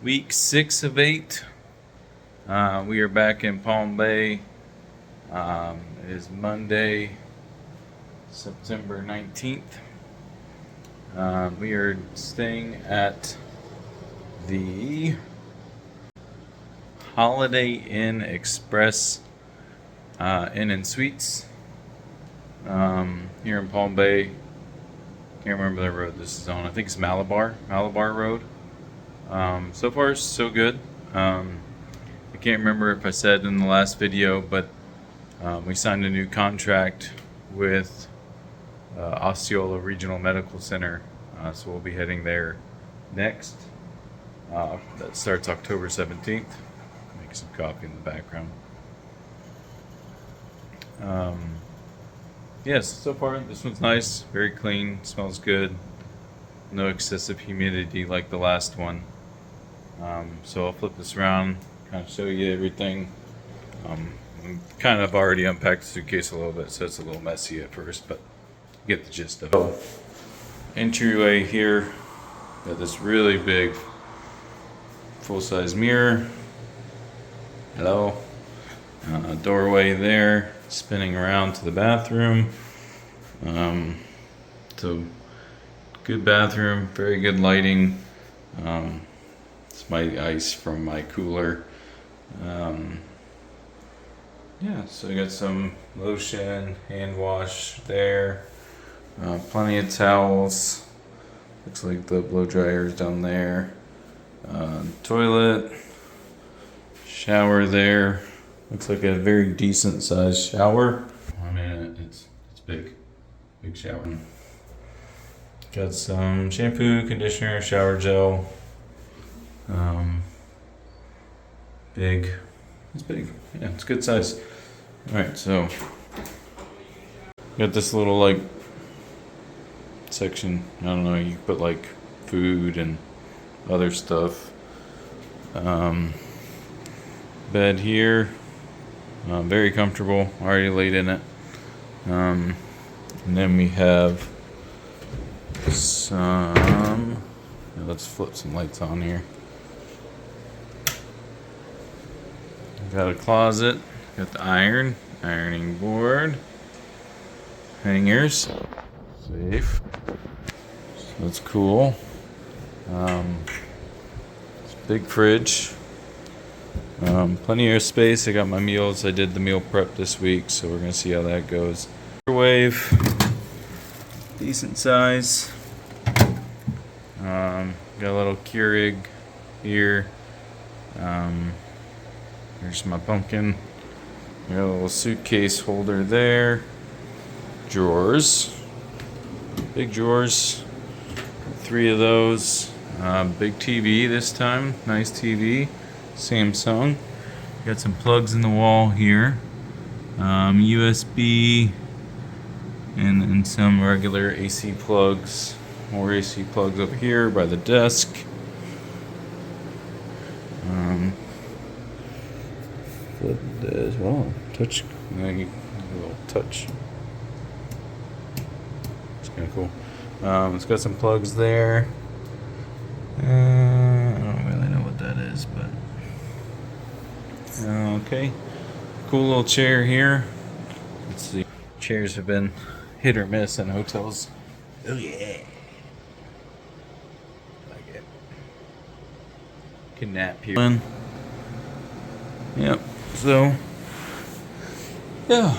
Week 6 of 8. We are back in Palm Bay. It is Monday, September 19th. We are staying at the Holiday Inn Express Inn and Suites here in Palm Bay. Can't remember the road this is on. I think it's Malabar Road. So far, so good. I can't remember if I said in the last video, but we signed a new contract with Osceola Regional Medical Center, so we'll be heading there next. That starts October 17th. Make some coffee in the background. Yes, so far this one's nice, very clean, smells good. No excessive humidity like the last one. So I'll flip this around, kind of show you everything. I'm kind of already unpacked the suitcase a little bit, so it's a little messy at first, but get the gist of it. Entryway here, got this really big full-size mirror. Hello. Doorway there, spinning around to the bathroom. So good bathroom, very good lighting. It's my ice from my cooler. Yeah, so I got some lotion, hand wash there. Plenty of towels. Looks like the blow dryer is down there. Toilet, shower there. Looks like a very decent sized shower. I mean, it's big shower. Got some shampoo, conditioner, shower gel. It's big. Yeah, it's good size. Alright, so got this little like section. I don't know, you put like food and other stuff. Bed here. Very comfortable. Already laid in it. And then we have some. Let's flip some lights on here. Got a closet. Got the ironing board, hangers, safe. So that's cool. It's a big fridge. Plenty of space. I got my meals. I did the meal prep this week, so we're gonna see how that goes. Microwave, decent size. Got a little Keurig here. Here's my pumpkin. Got a little suitcase holder there. Drawers, big drawers. 3 of those. Big TV this time. Nice TV. Samsung. Got some plugs in the wall here. USB and some regular AC plugs. More AC plugs over here by the desk. Flip this. Oh, touch. A little touch. It's kind of cool. It's got some plugs there. I don't really know what that is, but okay. Cool little chair here. Let's see. Chairs have been hit or miss in hotels. Oh yeah. Like it. Can nap here. Yep. So yeah,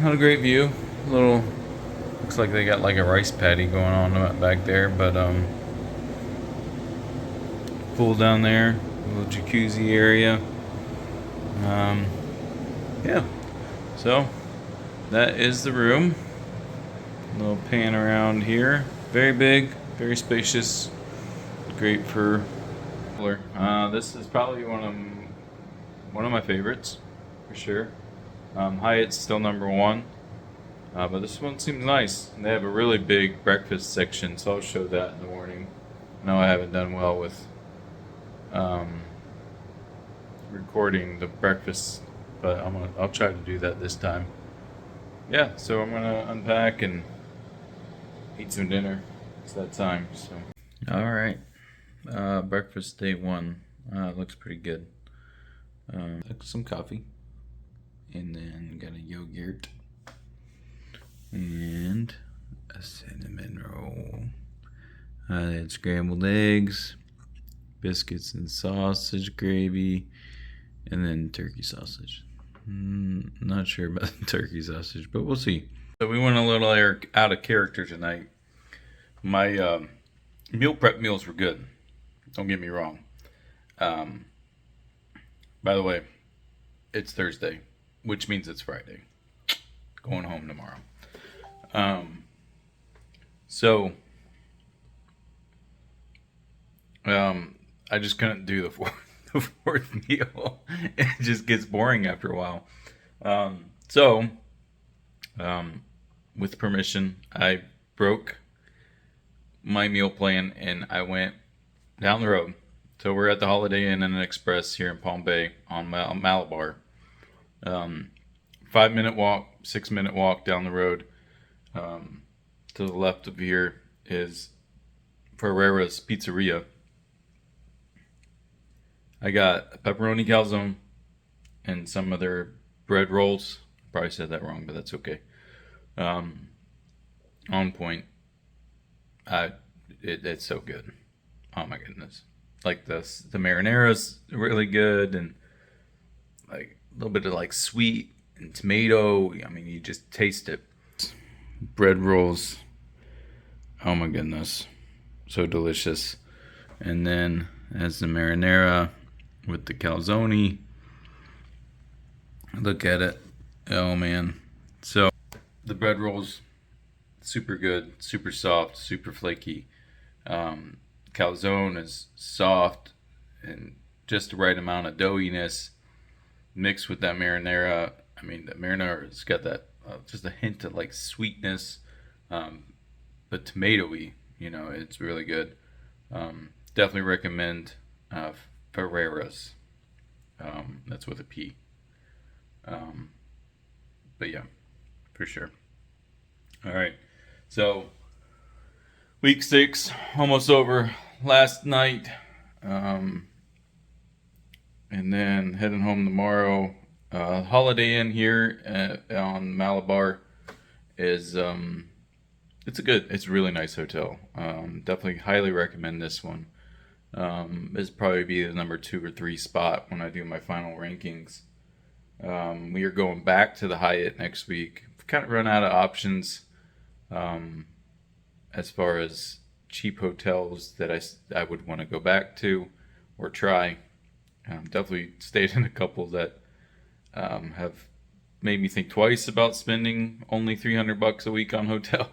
not a great view. Looks like they got like a rice paddy going on back there, but pool down there, a little jacuzzi area. Yeah, so that is the room. A little pan around here. Very big, very spacious, great for cooler. This is probably one of my favorites for sure. Hyatt's still number 1. But this one seems nice. And they have a really big breakfast section, so I'll show that in the morning. I know I haven't done well with recording the breakfast, but I'll try to do that this time. Yeah, so I'm gonna unpack and eat some dinner. It's that time. So, all right, Breakfast day one. Looks pretty good. Some coffee. And then got a yogurt. And a cinnamon roll. I had scrambled eggs, biscuits and sausage gravy, and then turkey sausage. Not sure about the turkey sausage, but we'll see. So we went a little out of character tonight. My meal prep meals were good. Don't get me wrong. Um, by the way, it's Thursday, which means it's Friday. Going home tomorrow. Um, so I just couldn't do the fourth meal. It just gets boring after a while. So, with permission, I broke my meal plan and I went down the road. So we're at the Holiday Inn and Express here in Palm Bay on Malabar. 5 minute walk, 6 minute walk down the road. To the left of here is Ferrera's Pizzeria. I got a pepperoni calzone and some other bread rolls. Probably said that wrong, but that's okay. On point. It's so good. Oh my goodness! Like the marinara's really good, and like a little bit of like sweet and tomato. I mean, you just taste it. Bread rolls. Oh my goodness, so delicious. And then as the marinara with the calzone. Look at it. Oh man. So the bread rolls, super good, super soft, super flaky. Calzone is soft and just the right amount of doughiness mixed with that marinara. I mean, the marinara's got that just a hint of like sweetness, but tomatoey. It's really good. Definitely recommend Ferrera's. That's with a P. But yeah, for sure. All right. So week 6 almost over. Last night, and then heading home tomorrow. Holiday Inn here on Malabar is it's a really nice hotel. Definitely highly recommend this one. This probably be the number 2 or 3 spot when I do my final rankings. We are going back to the Hyatt next week. We've kind of run out of options as far as cheap hotels that I would want to go back to or try. Definitely stayed in a couple that have made me think twice about spending only $300 a week on hotel.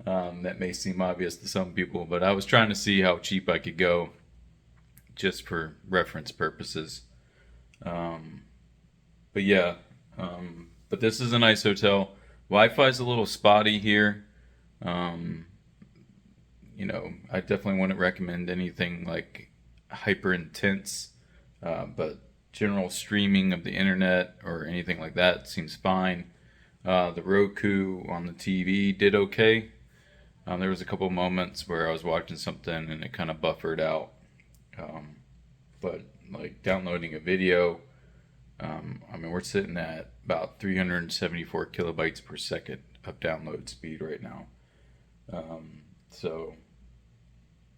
That may seem obvious to some people, but I was trying to see how cheap I could go just for reference purposes. But yeah, but this is a nice hotel. Wi-Fi is a little spotty here. I definitely wouldn't recommend anything like hyper intense, but general streaming of the internet or anything like that seems fine. The Roku on the TV did okay. There was a couple moments where I was watching something and it kind of buffered out. But like downloading a video, we're sitting at about 374 kilobytes per second of download speed right now. So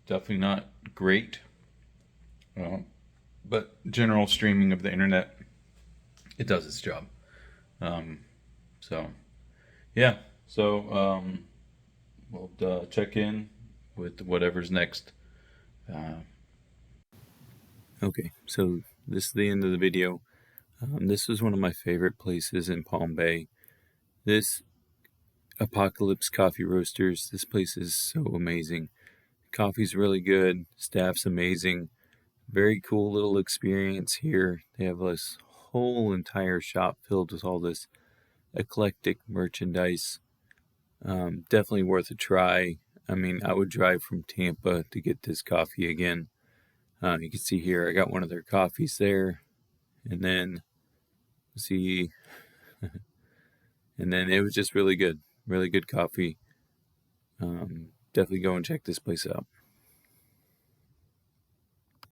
definitely not great. But general streaming of the internet, it does its job. So yeah. So we'll check in with whatever's next. Okay, so this is the end of the video. This is one of my favorite places in Palm Bay. This Apocalypse Coffee Roasters, this place is so amazing. Coffee's really good, staff's amazing. Very cool little experience here. They have this whole entire shop filled with all this eclectic merchandise. Definitely worth a try. I would drive from Tampa to get this coffee again. You can see here, I got one of their coffees there. And then, see, and then it was just really good. Really good coffee. Definitely go and check this place out.